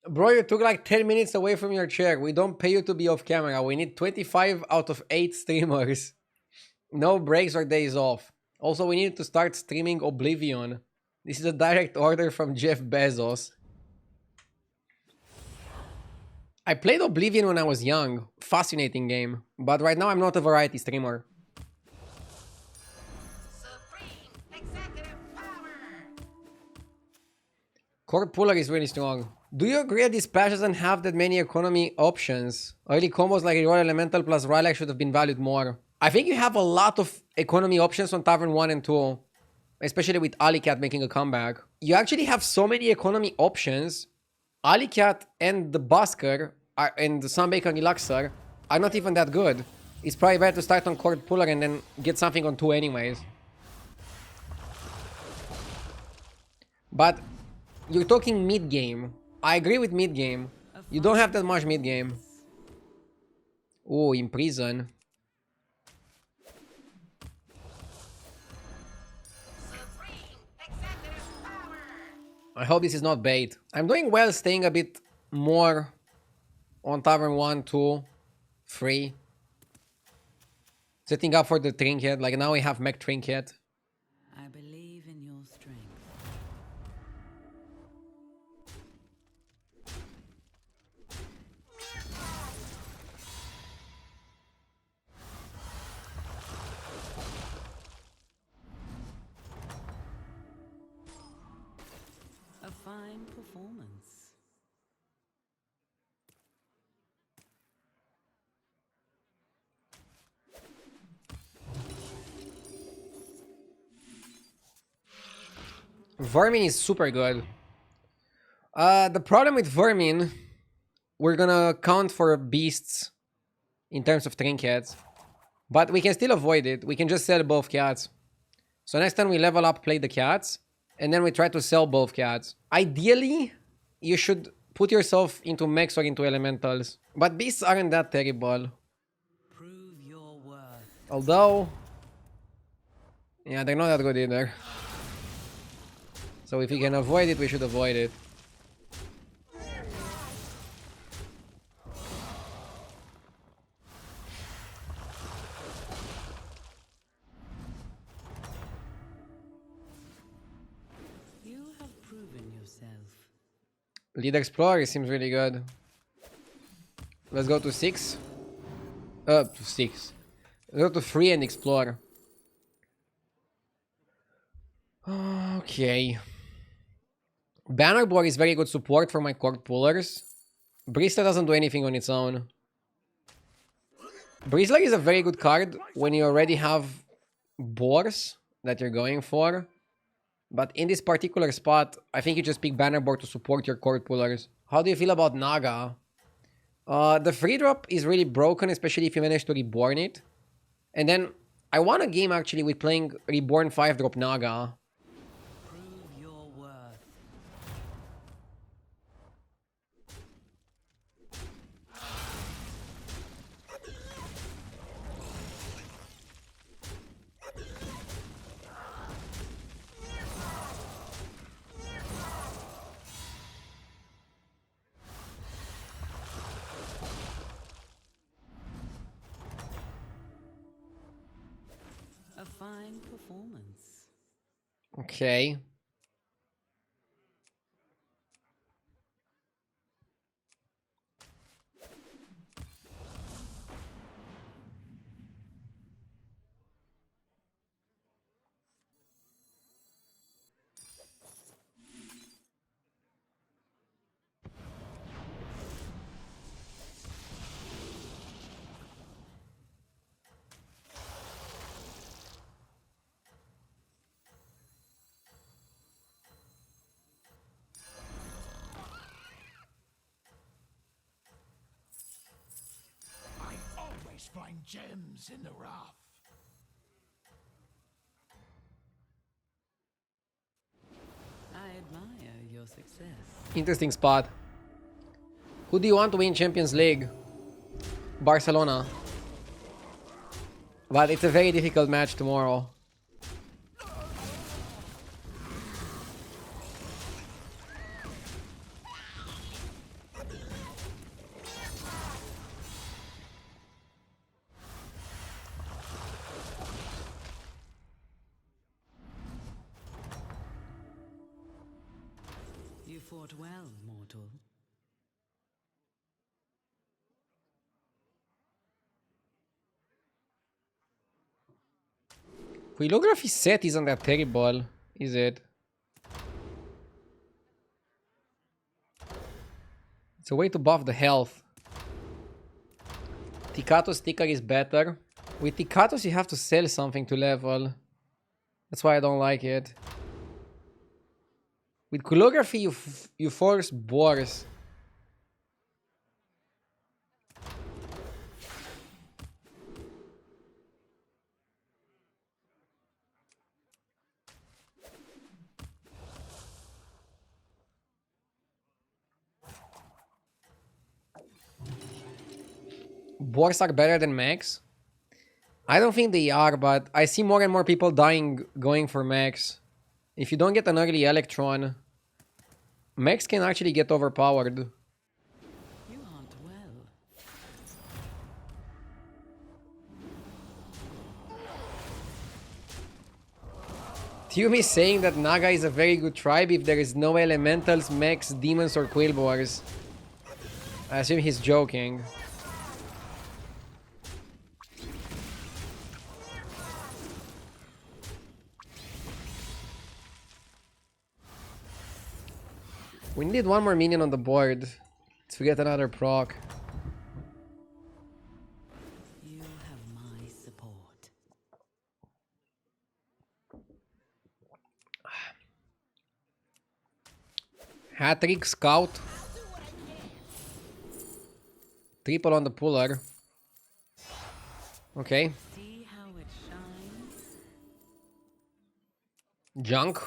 Bro, you took like 10 minutes away from your chair. We don't pay you to be off camera. We need 25 out of 8 streamers. No breaks or days off. Also, we need to start streaming Oblivion. This is a direct order from Jeff Bezos. I played Oblivion when I was young. Fascinating game. But right now I'm not a variety streamer. Cord Puller is really strong. Do you agree that this patch doesn't have that many economy options? Early combos like Royal Elemental plus Rylak should have been valued more. I think you have a lot of economy options on Tavern 1 and 2. Especially with Alicat making a comeback. You actually have so many economy options. Alicat and the Busker and the Sunbake and Relaxer are not even that good. It's probably better to start on Cord Puller and then get something on 2 anyways. But you're talking mid-game. I agree with mid-game. You don't have that much mid-game. Oh, Imprison. I hope this is not bait. I'm doing well staying a bit more on Tavern 1, 2, 3. Setting up for the Trinket. Like now we have Mech Trinket. I believe in your strength. A fine performance. Vermin is super good. The problem with Vermin, we're gonna count for beasts in terms of trinkets. But we can still avoid it. We can just sell both cats. So next time we level up, play the cats. And then we try to sell both cats. Ideally, you should put yourself into mechs or into elementals. But beasts aren't that terrible. Prove your worth. Although... yeah, they're not that good either. So if we can avoid it, we should avoid it. You have proven yourself. Lead Explorer seems really good. Let's go to 6. To 6. Let's go to 3 and explore. Okay. Bannerboard is very good support for my Cord Pullers. Bristler doesn't do anything on its own. Bristler is a very good card when you already have boars that you're going for. But in this particular spot, I think you just pick Bannerboard to support your Cord Pullers. How do you feel about Naga? The free drop is really broken, especially if you manage to reborn it. And then I won a game actually with playing Reborn 5-drop Naga. Prove your worth. A fine performance. Okay. Find gems in the rough. I admire your success. Interesting spot. Who do you want to win Champions League? Barcelona. But it's a very difficult match tomorrow. fought well, mortal. Quilography set isn't that terrible, is it? It's a way to buff the health. Tikatos sticker is better. With Tikatos you have to sell something to level. That's why I don't like it. With Quilography you force boars. Boars are better than mechs? I don't think they are, but I see more and more people dying going for mechs. If you don't get an early electron, mechs can actually get overpowered. You hunt well. Tumi is saying that Naga is a very good tribe if there is no elementals, mechs, demons, or Quilboars. I assume he's joking. We need one more minion on the board to get another proc. You have my support. Hat-trick, scout. Triple on the puller. Okay. See how it shines? Junk.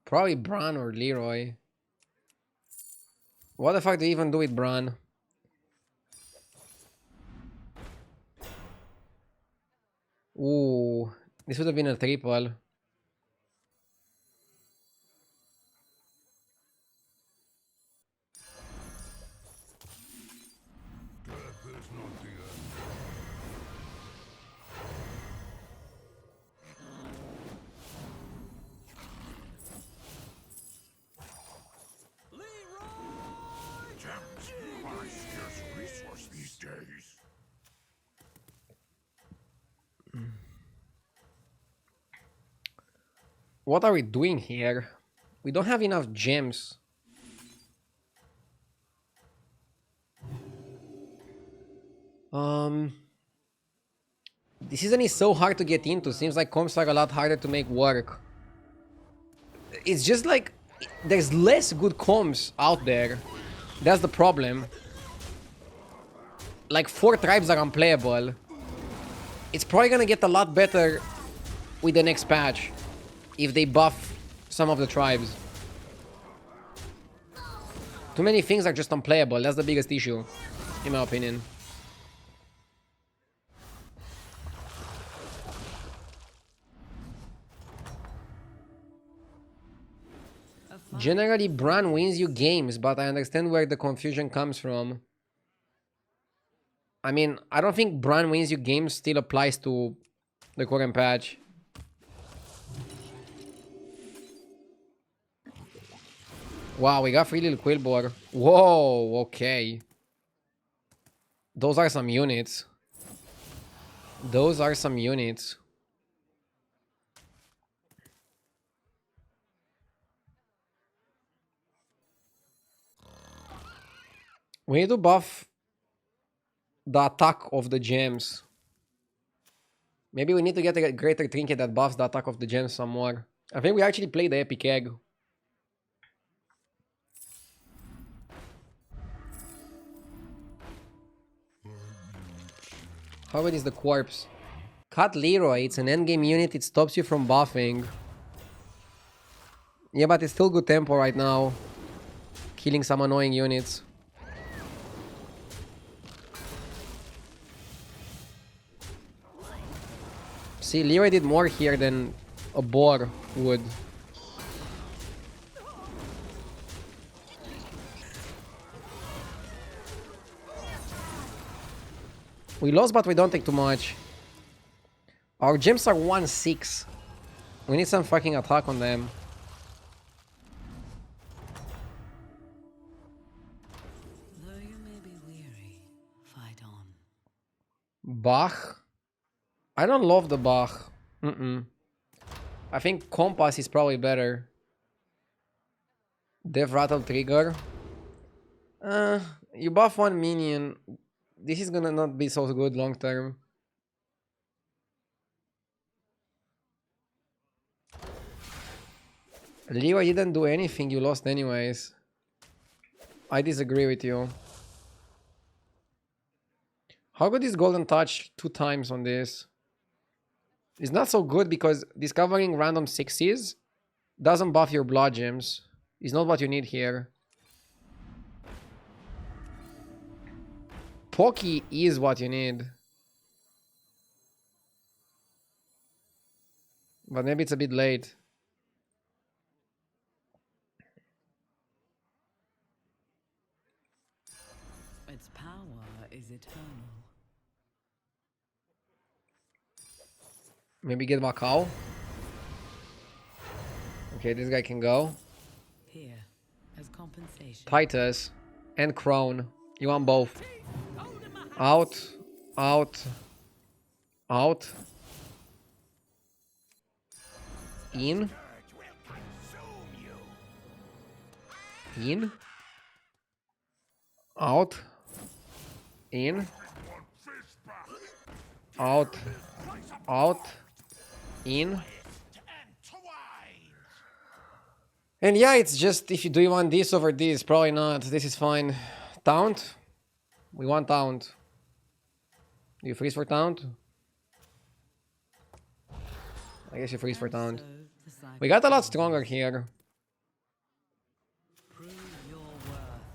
Probably Bran or Leroy. What the fuck do you even do with Bran? Ooh, this would have been a triple. Death is not the end. Gems are a scarce resource these days. What are we doing here? We don't have enough gems. This season is so hard to get into. Seems like comps are a lot harder to make work. It's just like there's less good comps out there. That's the problem. Like 4 tribes are unplayable. It's probably gonna get a lot better with the next patch if they buff some of the tribes. Too many things are just unplayable. That's the biggest issue, in my opinion. Generally, Bran wins you games, but I understand where the confusion comes from. I mean, I don't think Bran wins you games still applies to the current patch. Wow, we got free little Quilboar. Whoa, okay. Those are some units. Those are some units. We need to buff the attack of the gems. Maybe we need to get a greater trinket that buffs the attack of the gems some more. I think we actually played the epic egg. How good is the corpse? Cut Leroy, it's an endgame unit, it stops you from buffing. Yeah, but it's still good tempo right now. Killing some annoying units. See, Leroy did more here than a boar would. We lost, but we don't take too much. Our gems are 1-6. We need some fucking attack on them. Though you may be weary, fight on. Bach? I don't love the Bach. I think Compass is probably better. Death Rattle Trigger. You buff one minion. This is gonna not be so good long term. Leo, you didn't do anything, you lost anyways. I disagree with you. How good is Golden Touch 2 times on this? It's not so good because discovering random 6s doesn't buff your blood gems. It's not what you need here. Pocky is what you need. But maybe it's a bit late. Its power is eternal. Maybe get Macau. Okay, this guy can go. Here, as compensation. Titus and Crown. You want both. Out. Out. Out. In. In. Out. In. Out. Out. In. And yeah, it's just if you want this over this, probably not. This is fine. Taunt? We want Taunt. Do you freeze for Taunt? I guess you freeze for Taunt. So, the cycle We got a lot stronger here. prove your worth.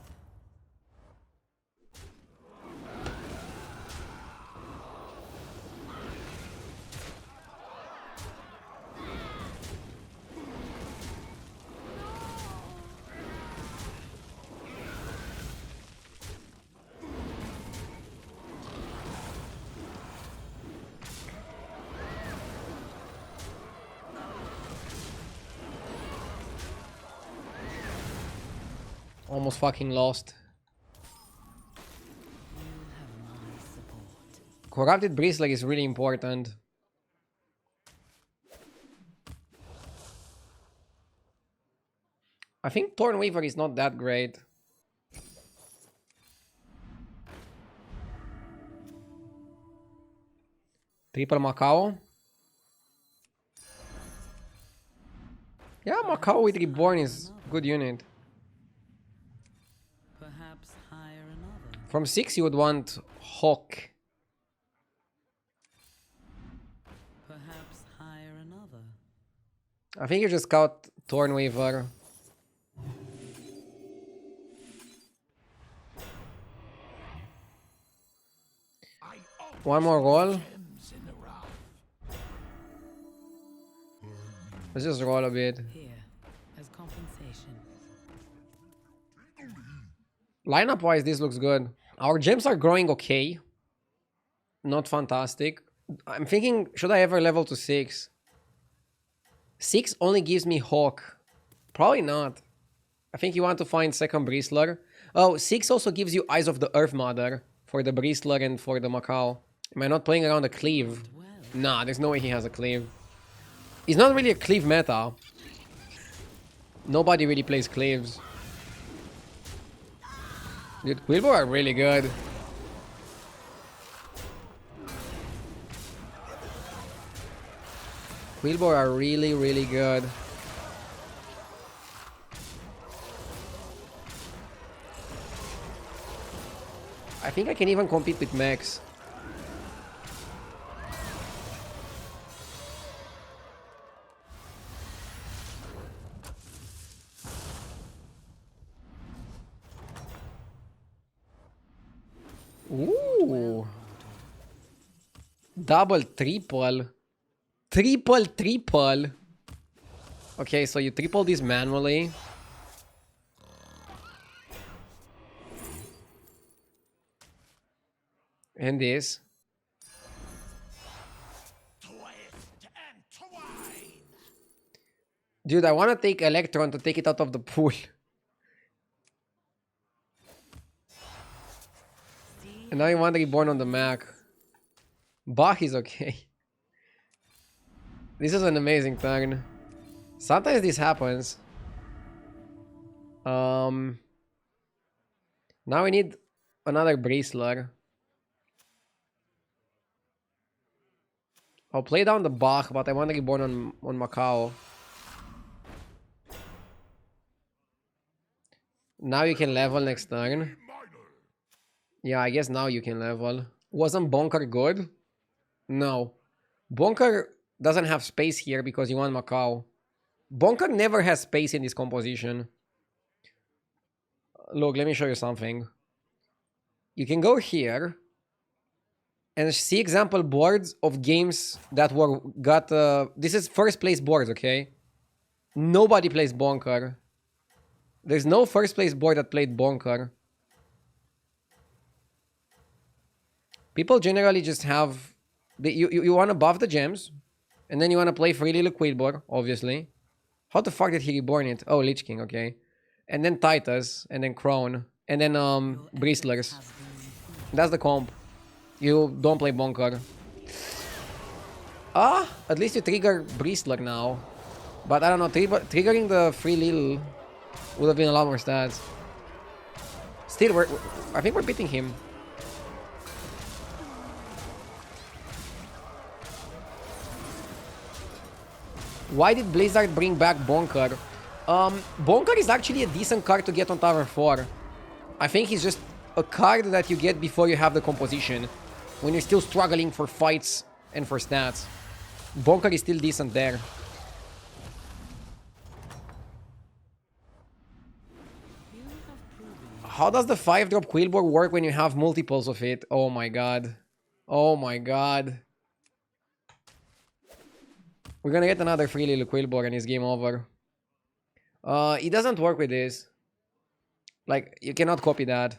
Almost fucking lost. You have my support. Corrupted Bristler is really important. I think Thornweaver is not that great. Triple Macau. Yeah, Macau with Reborn is good unit. Perhaps hire another. From 6 you would want Hawk. Perhaps hire another. I think you just scout Thornweaver. One more roll. Let's just roll a bit. Here, as compensation. Lineup wise, this looks good. Our gems are growing okay. Not fantastic. I'm thinking, should I ever level to 6? 6 only gives me Hawk. Probably not. I think you want to find second Bristler. Oh, 6 also gives you Eyes of the Earth Mother for the Bristler and for the Macau. Am I not playing around a cleave? Nah, there's no way he has a cleave. It's not really a cleave meta. Nobody really plays cleaves. Dude, Quilboar are really good. Quilboar are really, really good. I think I can even compete with Max. Ooh. Double, triple. Triple, triple. Okay, so you triple this manually. And this. Dude, I want to take Electron to take it out of the pool. And now you want Reborn on the Mac. Bach is okay. This is an amazing turn. Sometimes this happens. Now we need another Bristler. I'll play down the Bach, but I want Reborn on Macau. Now you can level next turn. Yeah, I guess now you can level. Wasn't Bonker good? No. Bonker doesn't have space here because you want Macau. Bonker never has space in this composition. Look, let me show you something. You can go here and see example boards of games that got this is first place boards, okay? Nobody plays Bonker. There's no first place board that played Bonker. People generally just have you want to buff the gems, and then you want to play free little Quilboar, obviously. How the fuck did he reborn it? Oh, Lich King, okay. And then Titus, and then Crown, and then Bristlers. That's the comp. You don't play Bonker. At least you trigger Bristler now. But I don't know, triggering the free little would have been a lot more stats. Still, I think we're beating him. Why did Blizzard bring back Bonker? Bonker is actually a decent card to get on Tower 4. I think he's just a card that you get before you have the composition, when you're still struggling for fights and for stats. Bonker is still decent there. How does the 5-drop Quilboar work when you have multiples of it? Oh my god. Oh my god. We're gonna get another free little Quilboar and it's game over. It doesn't work with this. Like, you cannot copy that.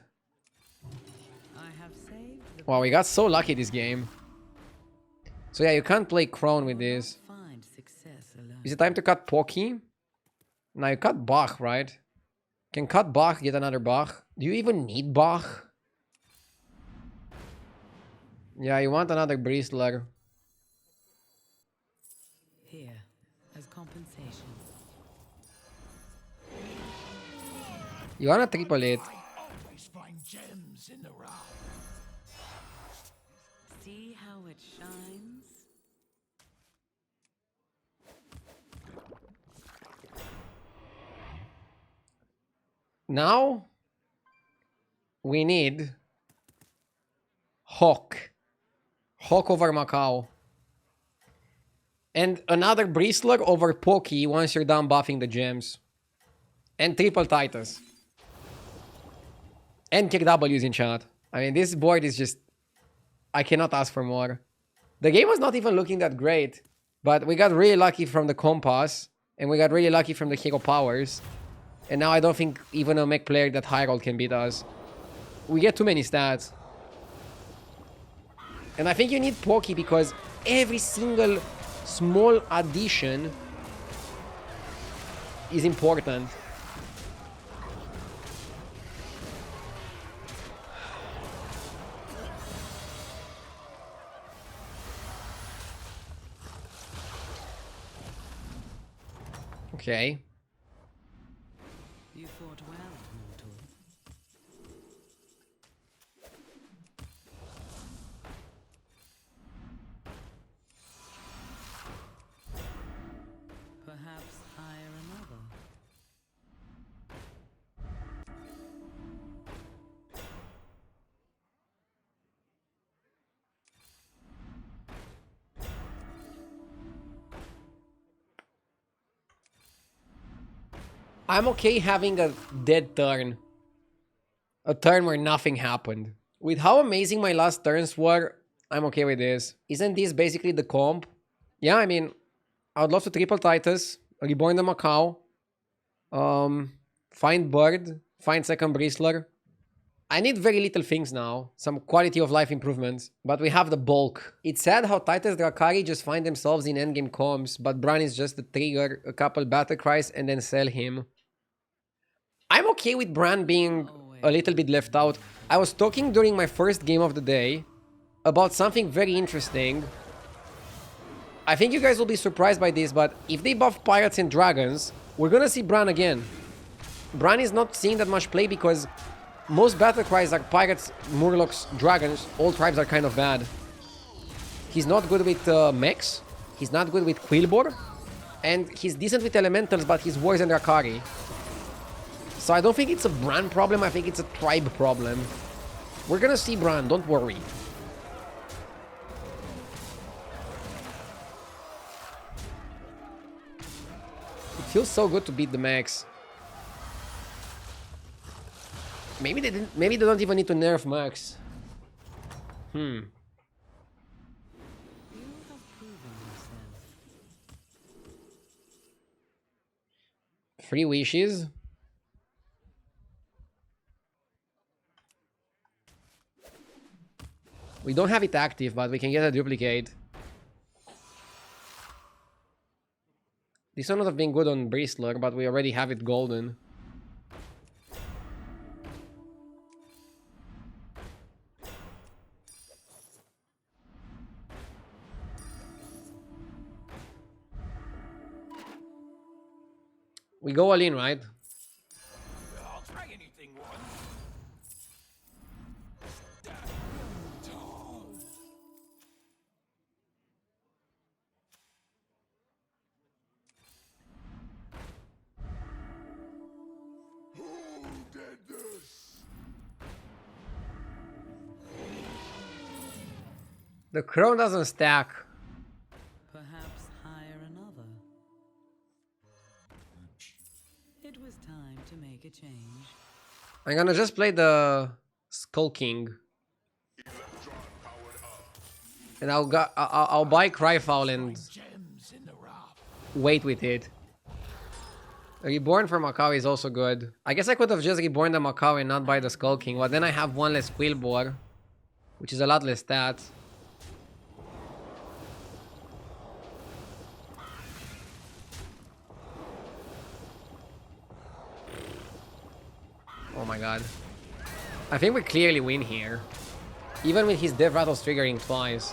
Wow, we got so lucky this game. So yeah, you can't play Crown with this. Is it time to cut Pocky? Now you cut Bach, right? Can cut Bach, get another Bach. Do you even need Bach? Yeah, you want another Bristler. Here, as compensation. You wanna triple it. Always find gems in the rock. See how it shines? Now we need Hawk. Hawk over Macau. And another Bristler over Pocky once you're done buffing the gems. And triple Titus. And kick W's in chat. I mean, this board is just... I cannot ask for more. The game was not even looking that great. But we got really lucky from the Compass. And we got really lucky from the Hero Powers. And now I don't think even a mech player that high roll can beat us. We get too many stats. And I think you need Pocky because every single small addition is important. Okay. You fought well, mortal. Perhaps hire another. I'm okay having a dead turn. A turn where nothing happened. With how amazing my last turns were, I'm okay with this. Isn't this basically the comp? Yeah, I mean, I would love to triple Titus, reborn the Macau, find Bird, find second Bristler. I need very little things now, some quality of life improvements, but we have the bulk. It's sad how Titus Drakari just find themselves in endgame comms, but Bran is just the trigger, a couple battle cries, and then sell him. I'm okay with Bran being a little bit left out. I was talking during my first game of the day about something very interesting. I think you guys will be surprised by this, but if they buff Pirates and Dragons, we're gonna see Bran again. Bran is not seeing that much play because most battle cries are Pirates, Murlocs, Dragons. All tribes are kind of bad. He's not good with mechs. He's not good with Quilboar. And he's decent with Elementals, but he's worse than Drakari. So I don't think it's a Bran problem, I think it's a tribe problem. We're gonna see Bran, don't worry. It feels so good to beat the mechs. Maybe they didn't. Maybe they don't even need to nerf Max. You have proven yourself. 3 wishes. We don't have it active, but we can get a duplicate. This one would have been good on Bristler, but we already have it golden. We go all in, right? I'll try anything once. Who did this? The crown doesn't stack. Perhaps hire another. It was time to make a change. I'm gonna just play the Skull King. And I'll buy Cryfoul and Gems in the rough. wait with it. Reborn for Macau is also good. I guess I could have just reborn the Macau and not buy the Skull King, but then I have one less Quilboar, which is a lot less stats. Oh my god. I think we clearly win here. Even with his Death Rattles triggering twice.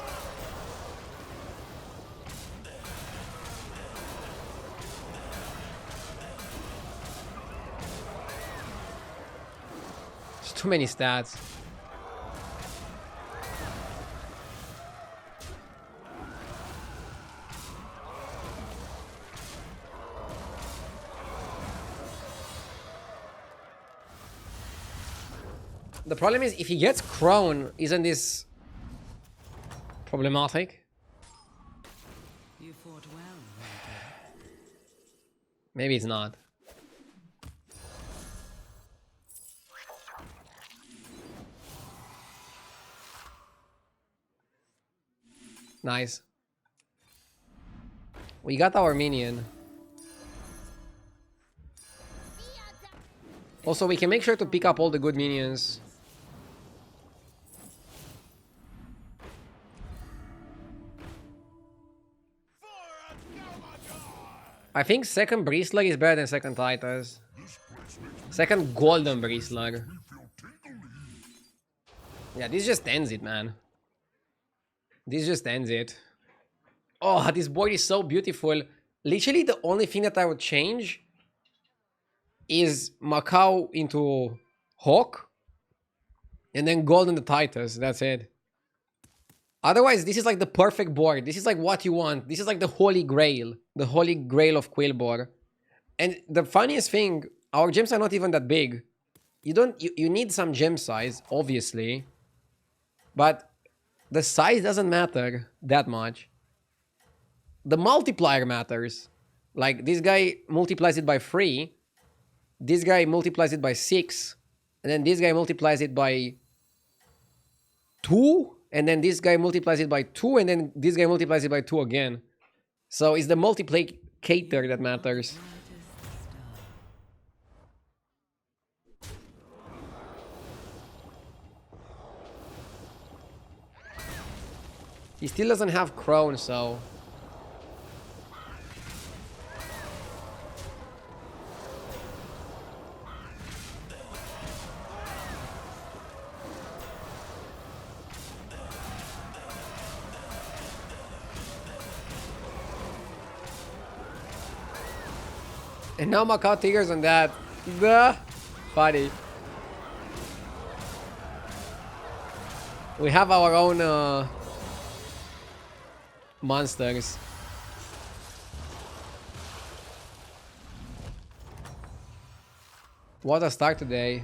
There's too many stats. The problem is, if he gets Crown, isn't this problematic? You fought well, Hunter. Maybe it's not. Nice. We got our minion. Also, we can make sure to pick up all the good minions. I think second Bristler is better than second Titus. Second Golden Bristler. Yeah, this just ends it, man. This just ends it. Oh, this board is so beautiful. Literally, the only thing that I would change is Macau into Hawk. And then Golden the Titus. That's it. Otherwise, this is like the perfect board. This is like what you want. This is like the Holy Grail. The Holy Grail of Quilboar. And the funniest thing, our gems are not even that big. You need some gem size, obviously. But the size doesn't matter that much. The multiplier matters. Like, this guy multiplies it by 3. This guy multiplies it by 6. And then this guy multiplies it by 2. And then this guy multiplies it by 2, and then this guy multiplies it by 2 again. So it's the multiplicator that matters. He still doesn't have Crone, so... And now Macau Tigers on that. Duh. Funny. We have our own monsters. What a start today.